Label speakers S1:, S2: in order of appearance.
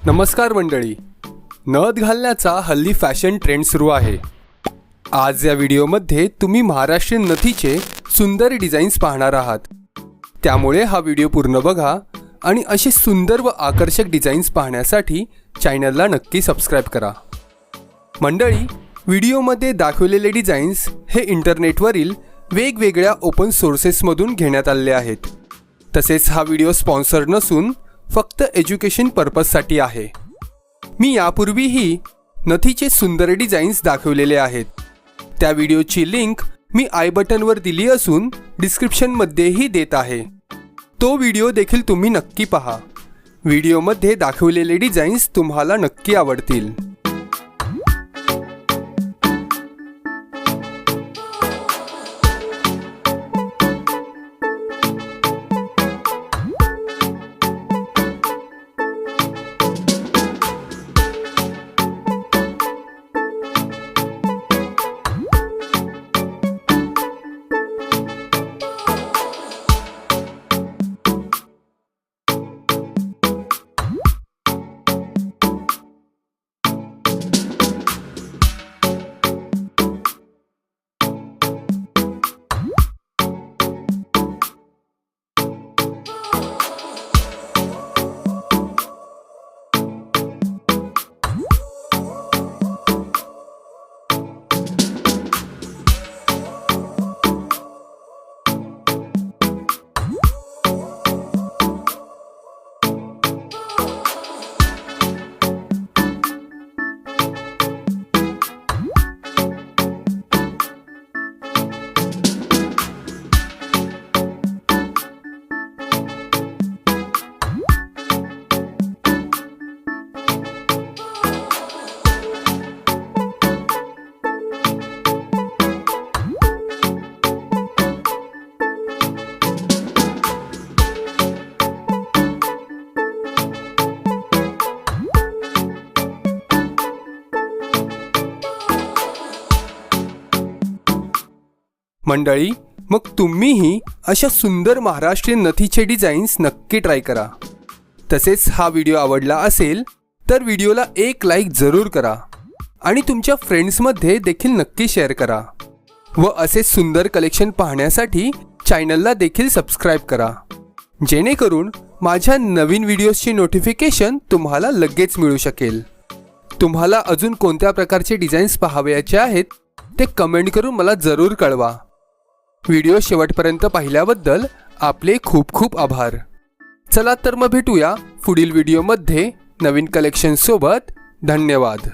S1: नमस्कार मंडळी, नथ घालण्याचा हल्ली फॅशन ट्रेंड सुरू आहे। आज या व्हिडिओमध्ये तुम्ही महाराष्ट्रीयन नथीचे सुंदर डिझाईन्स पाहणार आहात। त्यामुळे हा व्हिडिओ पूर्ण बघा आणि असे सुंदर व आकर्षक डिझाईन्स पाहण्यासाठी चॅनलला नक्की सबस्क्राइब करा। मंडळी, व्हिडिओमध्ये दाखवलेले डिझाईन्स हे इंटरनेटवरील वेगवेगळ्या ओपन सोर्सेसमधून घेण्यात आलेले आहेत। तसेच हा व्हिडिओ स्पॉन्सर्ड नसून फक्त एज्युकेशन पर्पजसाठी आहे। मी यापूर्वीही नथीचे सुंदर डिझाईन्स दाखवलेले आहेत। त्या व्हिडिओची लिंक मी आय बटनवर दिली असून डिस्क्रिप्शनमध्येही देत आहे। तो व्हिडिओ देखील तुम्ही नक्की पहा। व्हिडिओमध्ये दाखवलेले डिझाईन्स तुम्हाला नक्की आवडतील। मंडळी, मग तुम्हीही अशा सुंदर महाराष्ट्रीयन नथीचे डिझाईन्स नक्की ट्राय करा। तसेच हा व्हिडिओ आवडला असेल तर व्हिडिओला एक लाईक जरूर करा आणि तुमच्या फ्रेंड्समध्ये देखील नक्की शेअर करा। व असे सुंदर कलेक्शन पाहण्यासाठी चॅनलला देखील सबस्क्राइब करा, जेणेकरून माझ्या नवीन व्हिडिओजची नोटिफिकेशन तुम्हाला लगेच मिळू शकेल। तुम्हाला अजून कोणत्या प्रकारचे डिझाईन्स पाहावयाचे आहेत ते कमेंट करून मला जरूर कळवा। व्हिडिओ शेवटपर्यंत पाहिल्याबद्दल आपले खूप खूप आभार। चला तर मग भेटूया पुढील व्हिडिओमध्ये नवीन कलेक्शन सोबत। धन्यवाद।